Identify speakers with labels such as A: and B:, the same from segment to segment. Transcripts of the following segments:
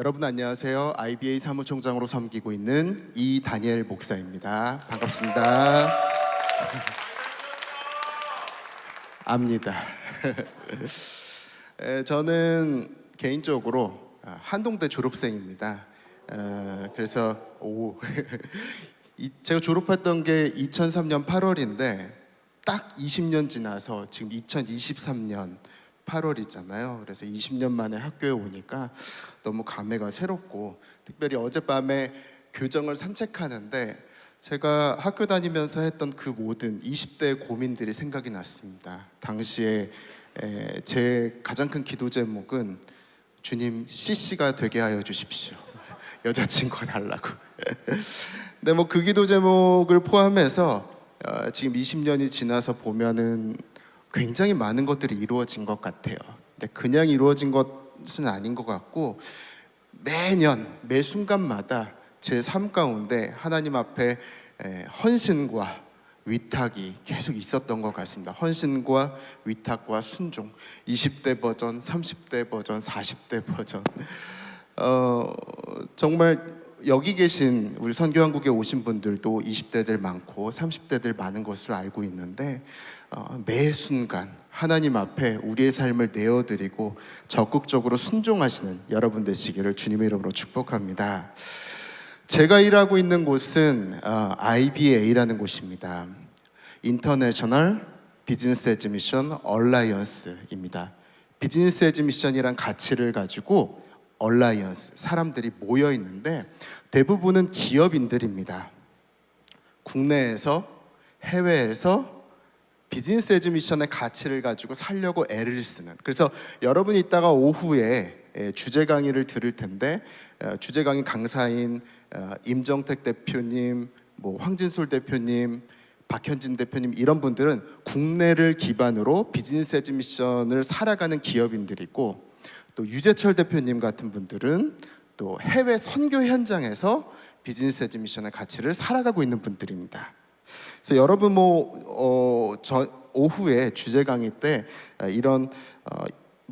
A: 여러분 안녕하세요. IBA 사무총장으로 섬기고 있는 이다니엘 목사입니다. 반갑습니다. 압니다. 저는 개인적으로 한동대 졸업생입니다. 그래서 제가 졸업했던 게 2003년 8월인데 딱 20년 지나서 지금 2023년 8월이잖아요. 그래서 20년 만에 학교에 오니까 너무 감회가 새롭고, 특별히 어젯밤에 교정을 산책하는데 제가 학교 다니면서 했던 그 모든 20대의 고민들이 생각이 났습니다. 당시에 제 가장 큰 기도 제목은 주님 CC가 되게 하여 주십시오. 여자친구 달라고. 근데 뭐 그 기도 제목을 포함해서 지금 20년이 지나서 보면은 굉장히 많은 것들이 이루어진 것 같아요. 근데 그냥 이루어진 것은 아닌 것 같고, 매년 매 순간마다 제 삶 가운데 하나님 앞에 헌신과 위탁이 계속 있었던 것 같습니다. 헌신과 위탁과 순종, 20대 버전, 30대 버전, 40대 버전. 정말 여기 계신 우리 선교한국에 오신 분들도 20대들 많고 30대들 많은 것으로 알고 있는데, 매 순간 하나님 앞에 우리의 삶을 내어드리고 적극적으로 순종하시는 여러분 되시기를 주님의 이름으로 축복합니다. 제가 일하고 있는 곳은 IBA라는 곳입니다. 인터내셔널 비즈니스 에즈 미션 얼라이언스입니다. 비즈니스 에즈 미션이란 가치를 가지고 얼라이언스, 사람들이 모여 있는데 대부분은 기업인들입니다. 국내에서 해외에서 비즈니스 에즈 미션의 가치를 가지고 살려고 애를 쓰는, 그래서 여러분이 이따가 오후에 주제 강의를 들을 텐데 주제 강의 강사인 임정택 대표님, 황진솔 대표님, 박현진 대표님, 이런 분들은 국내를 기반으로 비즈니스 에즈 미션을 살아가는 기업인들이고, 또 유재철 대표님 같은 분들은 또 해외 선교 현장에서 비즈니스 에즈 미션의 가치를 살아가고 있는 분들입니다. 그래서 여러분 오후에 주제 강의 때 이런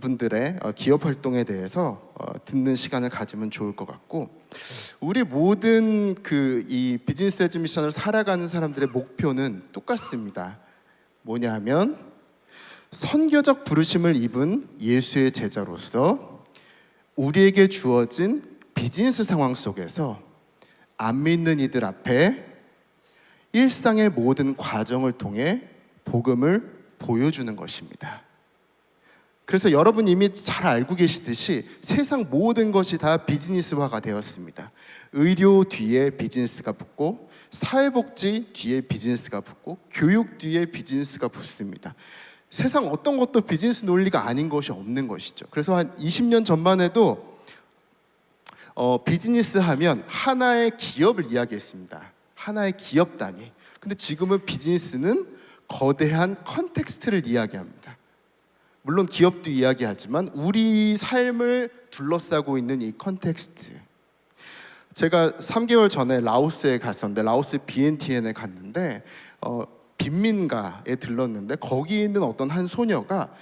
A: 분들의 기업 활동에 대해서 듣는 시간을 가지면 좋을 것 같고, 우리 모든 이 비즈니스 에즈 미션을 살아가는 사람들의 목표는 똑같습니다. 뭐냐 하면 선교적 부르심을 입은 예수의 제자로서 우리에게 주어진 비즈니스 상황 속에서 안 믿는 이들 앞에 일상의 모든 과정을 통해 복음을 보여주는 것입니다. 그래서 여러분 이미 잘 알고 계시듯이 세상 모든 것이 다 비즈니스화가 되었습니다. 의료 뒤에 비즈니스가 붙고, 사회복지 뒤에 비즈니스가 붙고, 교육 뒤에 비즈니스가 붙습니다. 세상 어떤 것도 비즈니스 논리가 아닌 것이 없는 것이죠. 그래서 한 20년 전만 해도 비즈니스 하면 하나의 기업을 이야기했습니다. 하나의 기업 단위. 근데 지금은 비즈니스는 거대한 컨텍스트를 이야기합니다. 물론 기업도 이야기하지만 우리 삶을 둘러싸고 있는 이 컨텍스트. 제가 3개월 전에 라오스에 갔었는데, 라오스 비엔티엔에 갔는데 빈민가에 들렀는데, 거기 있는 어떤 한 소녀가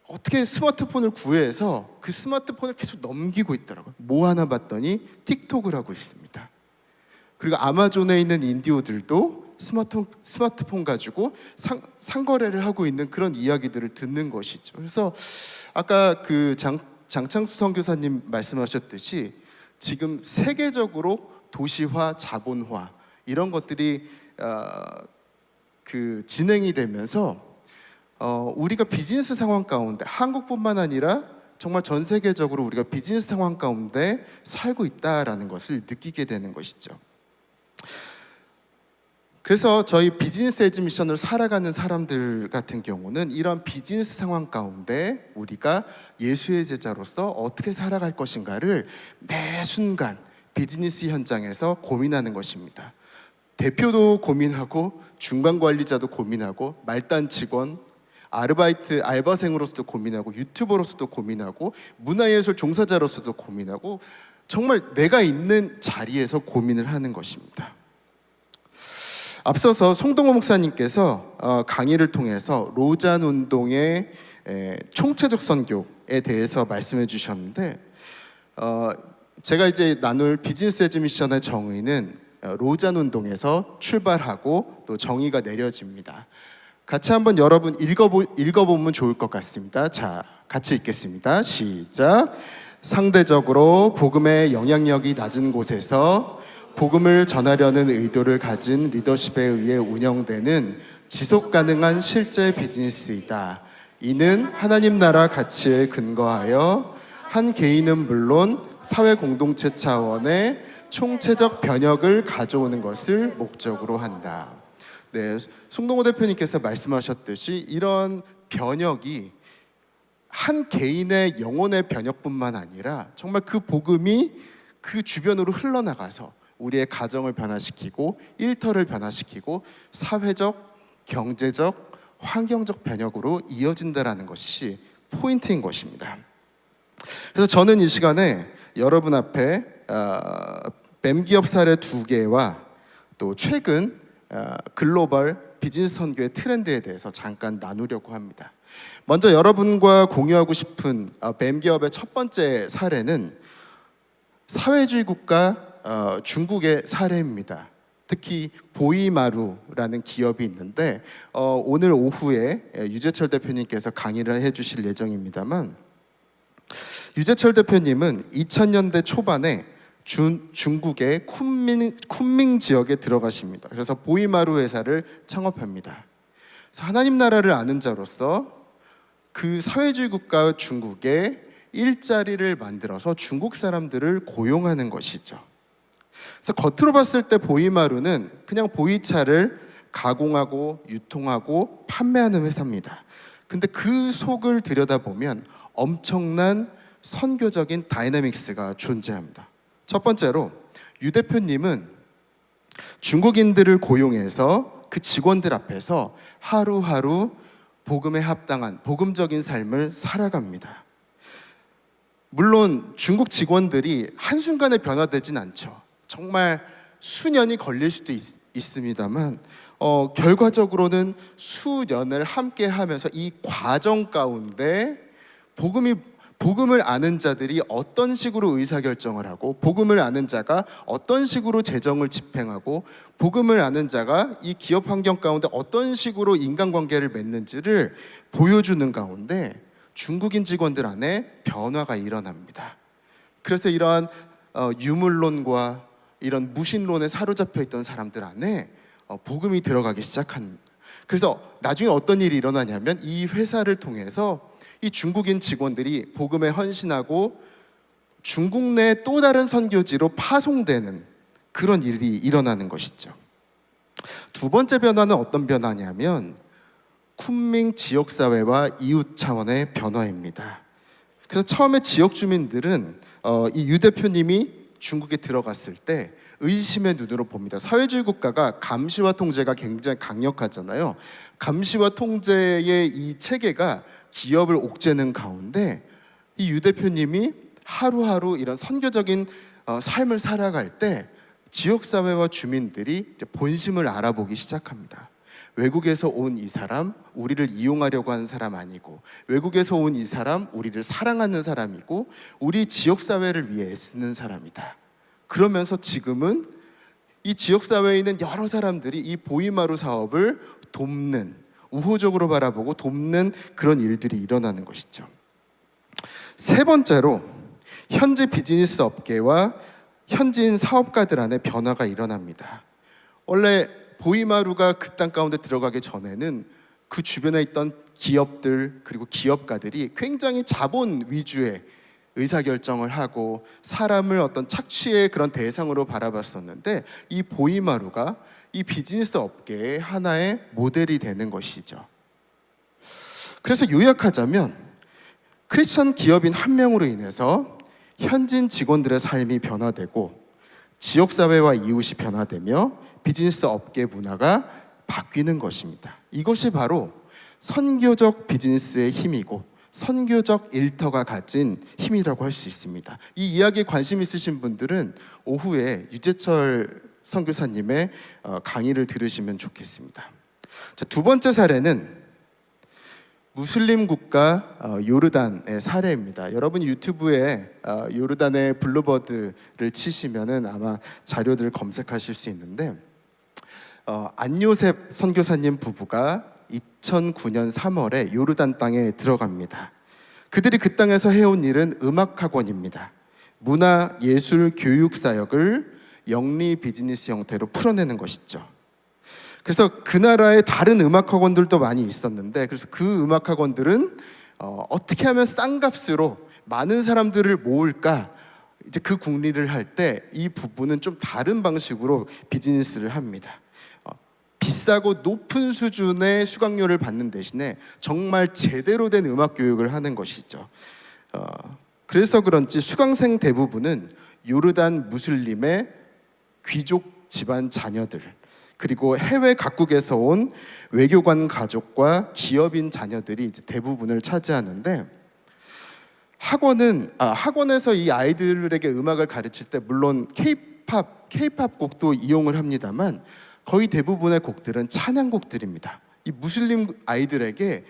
A: 어떻게 스마트폰을 구해서 그 스마트폰을 계속 넘기고 있더라고요. 뭐 하나 봤더니 틱톡을 하고 있습니다. 그리고 아마존에 있는 인디오들도 스마트폰 가지고 상거래를 하고 있는 그런 이야기들을 듣는 것이죠. 그래서 아까 장창수 선교사님 말씀하셨듯이 지금 세계적으로 도시화, 자본화 이런 것들이 진행이 되면서 우리가 비즈니스 상황 가운데, 한국뿐만 아니라 정말 전 세계적으로 우리가 비즈니스 상황 가운데 살고 있다라는 것을 느끼게 되는 것이죠. 그래서 저희 비즈니스 에즈 미션을 살아가는 사람들 같은 경우는 이런 비즈니스 상황 가운데 우리가 예수의 제자로서 어떻게 살아갈 것인가를 매 순간 비즈니스 현장에서 고민하는 것입니다. 대표도 고민하고, 중간 관리자도 고민하고, 말단 직원, 알바생으로서도 고민하고, 유튜버로서도 고민하고, 문화예술 종사자로서도 고민하고, 정말 내가 있는 자리에서 고민을 하는 것입니다. 앞서서 송동호 목사님께서 강의를 통해서 로잔 운동의 총체적 선교에 대해서 말씀해 주셨는데, 제가 이제 나눌 비즈니스 에즈 미션의 정의는 로잔 운동에서 출발하고 또 정의가 내려집니다. 같이 한번 여러분 읽어보면 좋을 것 같습니다. 자, 같이 읽겠습니다. 시작. 상대적으로 복음의 영향력이 낮은 곳에서 복음을 전하려는 의도를 가진 리더십에 의해 운영되는 지속 가능한 실제 비즈니스이다. 이는 하나님 나라 가치에 근거하여 한 개인은 물론 사회 공동체 차원의 총체적 변혁을 가져오는 것을 목적으로 한다. 네, 송동호 대표님께서 말씀하셨듯이 이런 변혁이 한 개인의 영혼의 변혁뿐만 아니라 정말 그 복음이 그 주변으로 흘러나가서 우리의 가정을 변화시키고 일터를 변화시키고 사회적, 경제적, 환경적 변혁으로 이어진다라는 것이 포인트인 것입니다. 그래서 저는 이 시간에 여러분 앞에 뱀 기업 사례 2개와 또 최근 글로벌 비즈니스 선교의 트렌드에 대해서 잠깐 나누려고 합니다. 먼저 여러분과 공유하고 싶은 뱀 기업의 첫 번째 사례는 사회주의 국가 중국의 사례입니다. 특히 보이마루라는 기업이 있는데 오늘 오후에 유재철 대표님께서 강의를 해주실 예정입니다만, 유재철 대표님은 2000년대 초반에 중국의 쿤밍 지역에 들어가십니다. 그래서 보이마루 회사를 창업합니다. 그래서 하나님 나라를 아는 자로서 그 사회주의 국가 중국에 일자리를 만들어서 중국 사람들을 고용하는 것이죠. 그래서 겉으로 봤을 때 보이마루는 그냥 보이차를 가공하고 유통하고 판매하는 회사입니다. 근데 그 속을 들여다보면 엄청난 선교적인 다이내믹스가 존재합니다. 첫 번째로 유 대표님은 중국인들을 고용해서 그 직원들 앞에서 하루하루 복음에 합당한 복음적인 삶을 살아갑니다. 물론 중국 직원들이 한순간에 변화되진 않죠. 정말 수년이 걸릴 수도 있습니다만 결과적으로는 수년을 함께 하면서 이 과정 가운데 복음을 아는 자들이 어떤 식으로 의사결정을 하고, 복음을 아는 자가 어떤 식으로 재정을 집행하고, 복음을 아는 자가 이 기업 환경 가운데 어떤 식으로 인간관계를 맺는지를 보여주는 가운데 중국인 직원들 안에 변화가 일어납니다. 그래서 이러한 유물론과 이런 무신론에 사로잡혀 있던 사람들 안에 복음이 들어가기 시작합니다. 그래서 나중에 어떤 일이 일어나냐면 이 회사를 통해서 이 중국인 직원들이 복음에 헌신하고 중국 내 또 다른 선교지로 파송되는 그런 일이 일어나는 것이죠. 두 번째 변화는 어떤 변화냐면 쿤밍 지역사회와 이웃 차원의 변화입니다. 그래서 처음에 지역 주민들은 이 유 대표님이 중국에 들어갔을 때 의심의 눈으로 봅니다. 사회주의 국가가 감시와 통제가 굉장히 강력하잖아요. 감시와 통제의 이 체계가 기업을 옥죄는 가운데 이 유 대표님이 하루하루 이런 선교적인 삶을 살아갈 때 지역사회와 주민들이 이제 본심을 알아보기 시작합니다. 외국에서 온 이 사람, 우리를 이용하려고 하는 사람 아니고, 외국에서 온 이 사람, 우리를 사랑하는 사람이고, 우리 지역사회를 위해 애쓰는 사람이다. 그러면서 지금은 이 지역사회에 있는 여러 사람들이 이 보이마루 사업을 돕는, 우호적으로 바라보고 돕는 그런 일들이 일어나는 것이죠. 세 번째로 현지 비즈니스 업계와 현지인 사업가들 안에 변화가 일어납니다. 원래 보이마루가 그 땅 가운데 들어가기 전에는 그 주변에 있던 기업들 그리고 기업가들이 굉장히 자본 위주의 의사결정을 하고 사람을 어떤 착취의 그런 대상으로 바라봤었는데, 이 보이마루가 이 비즈니스 업계의 하나의 모델이 되는 것이죠. 그래서 요약하자면 크리스천 기업인 한 명으로 인해서 현지인 직원들의 삶이 변화되고 지역사회와 이웃이 변화되며 비즈니스 업계 문화가 바뀌는 것입니다. 이것이 바로 선교적 비즈니스의 힘이고 선교적 일터가 가진 힘이라고 할 수 있습니다. 이 이야기에 관심 있으신 분들은 오후에 유재철 선교사님의 강의를 들으시면 좋겠습니다. 자, 두 번째 사례는 무슬림 국가 요르단의 사례입니다. 여러분 유튜브에 요르단의 블루버드를 치시면은 아마 자료들을 검색하실 수 있는데 안요셉 선교사님 부부가 2009년 3월에 요르단 땅에 들어갑니다. 그들이 그 땅에서 해온 일은 음악학원입니다. 문화, 예술, 교육 사역을 영리 비즈니스 형태로 풀어내는 것이죠. 그래서 그 나라에 다른 음악학원들도 많이 있었는데, 그래서 그 음악학원들은 어떻게 하면 싼 값으로 많은 사람들을 모을까, 이제 그 궁리를 할 때 이 부부는 좀 다른 방식으로 비즈니스를 합니다. 비싸고 높은 수준의 수강료를 받는 대신에 정말 제대로 된 음악 교육을 하는 것이죠. 그래서 그런지 수강생 대부분은 요르단 무슬림의 귀족 집안 자녀들, 그리고 해외 각국에서 온 외교관 가족과 기업인 자녀들이 이제 대부분을 차지하는데, 학원에서 이 아이들에게 음악을 가르칠 때 물론 K-팝 곡도 이용을 합니다만 거의 대부분의 곡들은 찬양곡들입니다. 이 무슬림 아이들에게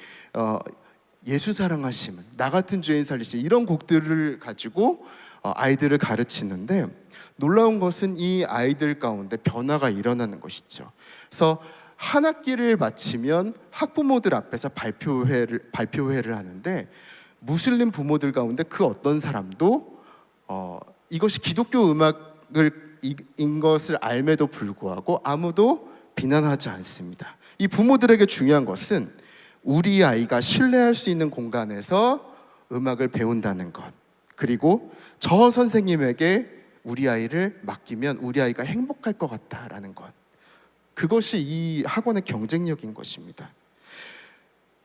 A: 예수 사랑하심은, 나 같은 죄인 살리시, 이런 곡들을 가지고 아이들을 가르치는데, 놀라운 것은 이 아이들 가운데 변화가 일어나는 것이죠. 그래서 한 학기를 마치면 학부모들 앞에서 발표회를 하는데, 무슬림 부모들 가운데 그 어떤 사람도 이것이 기독교 음악인 것을 알매도 불구하고 아무도 비난하지 않습니다. 이 부모들에게 중요한 것은 우리 아이가 신뢰할 수 있는 공간에서 음악을 배운다는 것, 그리고 저 선생님에게 우리 아이를 맡기면 우리 아이가 행복할 것 같다라는 것, 그것이 이 학원의 경쟁력인 것입니다.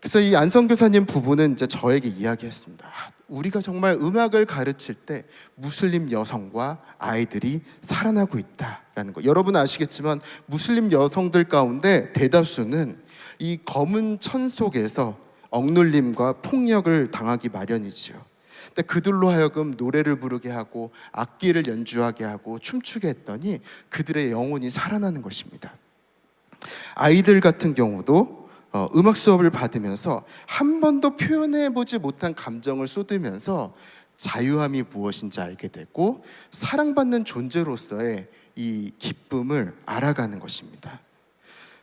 A: 그래서 이 안선교사님 부부는 이제 저에게 이야기했습니다. 우리가 정말 음악을 가르칠 때 무슬림 여성과 아이들이 살아나고 있다라는 거. 여러분 아시겠지만 무슬림 여성들 가운데 대다수는 이 검은 천 속에서 억눌림과 폭력을 당하기 마련이지요. 근데 그들로 하여금 노래를 부르게 하고 악기를 연주하게 하고 춤추게 했더니 그들의 영혼이 살아나는 것입니다. 아이들 같은 경우도 음악 수업을 받으면서 한 번도 표현해보지 못한 감정을 쏟으면서 자유함이 무엇인지 알게 되고 사랑받는 존재로서의 이 기쁨을 알아가는 것입니다.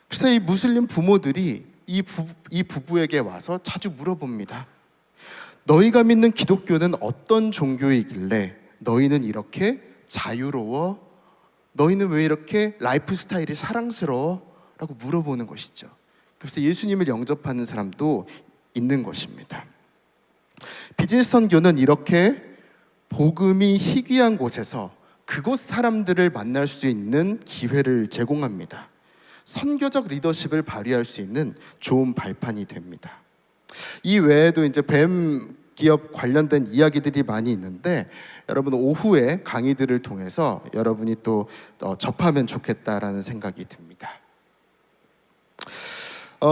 A: 그래서 이 무슬림 부모들이 이 부부에게 와서 자주 물어봅니다. 너희가 믿는 기독교는 어떤 종교이길래 너희는 이렇게 자유로워? 너희는 왜 이렇게 라이프 스타일이 사랑스러워? 라고 물어보는 것이죠. 그래서 예수님을 영접하는 사람도 있는 것입니다. 비즈니스 선교는 이렇게 복음이 희귀한 곳에서 그곳 사람들을 만날 수 있는 기회를 제공합니다. 선교적 리더십을 발휘할 수 있는 좋은 발판이 됩니다. 이 외에도 이제 뱀 기업 관련된 이야기들이 많이 있는데, 여러분 오후에 강의들을 통해서 여러분이 또 접하면 좋겠다라는 생각이 듭니다.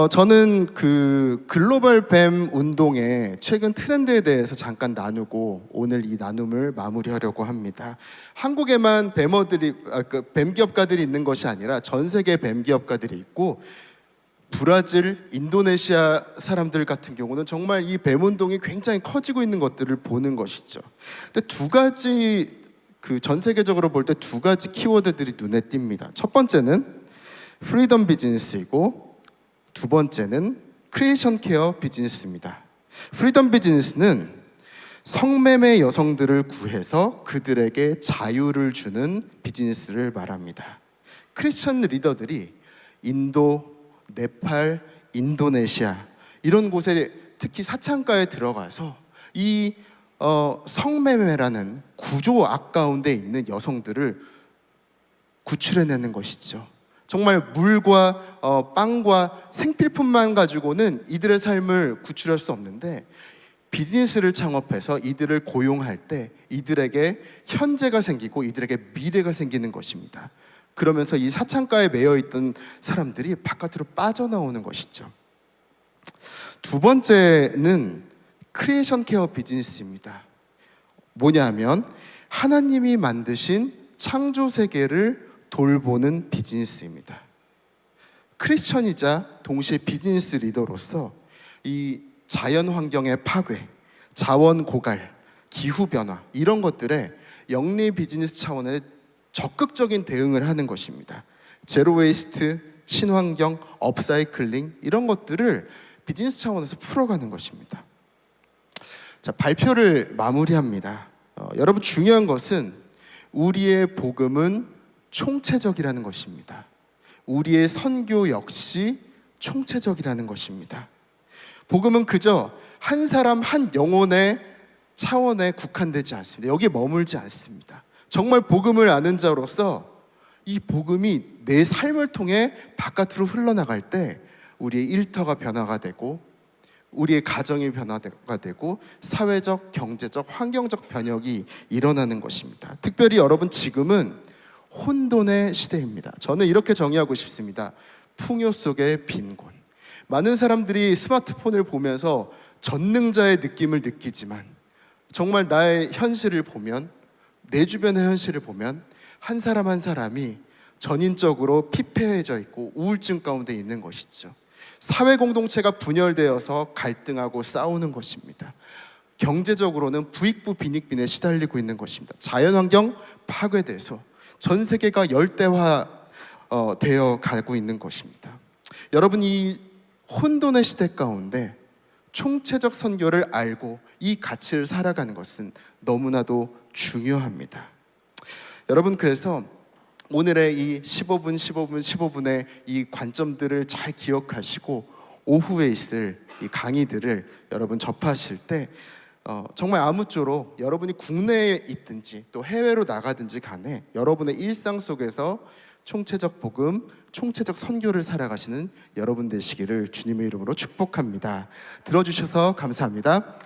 A: 저는 그 글로벌 뱀 운동의 최근 트렌드에 대해서 잠깐 나누고 오늘 이 나눔을 마무리하려고 합니다. 한국에만 뱀 기업가들이 있는 것이 아니라 전 세계 뱀 기업가들이 있고, 브라질, 인도네시아 사람들 같은 경우는 정말 이 뱀 운동이 굉장히 커지고 있는 것들을 보는 것이죠. 근데 두 가지, 전 세계적으로 볼 때 두 가지 키워드들이 눈에 띕니다. 첫 번째는 프리덤 비즈니스이고, 두 번째는 크리에이션 케어 비즈니스입니다. 프리덤 비즈니스는 성매매 여성들을 구해서 그들에게 자유를 주는 비즈니스를 말합니다. 크리스천 리더들이 인도, 네팔, 인도네시아 이런 곳에 특히 사창가에 들어가서 이 성매매라는 구조 악 가운데 있는 여성들을 구출해내는 것이죠. 정말 물과 빵과 생필품만 가지고는 이들의 삶을 구출할 수 없는데, 비즈니스를 창업해서 이들을 고용할 때 이들에게 현재가 생기고 이들에게 미래가 생기는 것입니다. 그러면서 이 사창가에 매여 있던 사람들이 바깥으로 빠져나오는 것이죠. 두 번째는 크리에이션 케어 비즈니스입니다. 뭐냐면 하나님이 만드신 창조 세계를 돌보는 비즈니스입니다. 크리스천이자 동시에 비즈니스 리더로서 이 자연 환경의 파괴, 자원 고갈, 기후 변화 이런 것들에 영리 비즈니스 차원의 적극적인 대응을 하는 것입니다. 제로 웨이스트, 친환경, 업사이클링 이런 것들을 비즈니스 차원에서 풀어가는 것입니다. 자, 발표를 마무리합니다. 여러분 중요한 것은 우리의 복음은 총체적이라는 것입니다. 우리의 선교 역시 총체적이라는 것입니다. 복음은 그저 한 사람 한 영혼의 차원에 국한되지 않습니다. 여기에 머물지 않습니다. 정말 복음을 아는 자로서 이 복음이 내 삶을 통해 바깥으로 흘러나갈 때 우리의 일터가 변화가 되고 우리의 가정이 변화가 되고 사회적, 경제적, 환경적 변혁이 일어나는 것입니다. 특별히 여러분 지금은 혼돈의 시대입니다. 저는 이렇게 정의하고 싶습니다. 풍요 속의 빈곤. 많은 사람들이 스마트폰을 보면서 전능자의 느낌을 느끼지만 정말 나의 현실을 보면 내 주변의 현실을 보면 한 사람 한 사람이 전인적으로 피폐해져 있고 우울증 가운데 있는 것이죠. 사회 공동체가 분열되어서 갈등하고 싸우는 것입니다. 경제적으로는 부익부 빈익빈에 시달리고 있는 것입니다. 자연환경 파괴돼서 전 세계가 열대화 되어 가고 있는 것입니다. 여러분 이 혼돈의 시대 가운데 총체적 선교를 알고 이 가치를 살아가는 것은 너무나도 중요합니다. 여러분 그래서 오늘의 이 15분, 15분, 15분의 이 관점들을 잘 기억하시고 오후에 있을 이 강의들을 여러분 접하실 때 정말 아무쪼록 여러분이 국내에 있든지 또 해외로 나가든지 간에 여러분의 일상 속에서 총체적 복음, 총체적 선교를 살아가시는 여러분 되시기를 주님의 이름으로 축복합니다. 들어주셔서 감사합니다.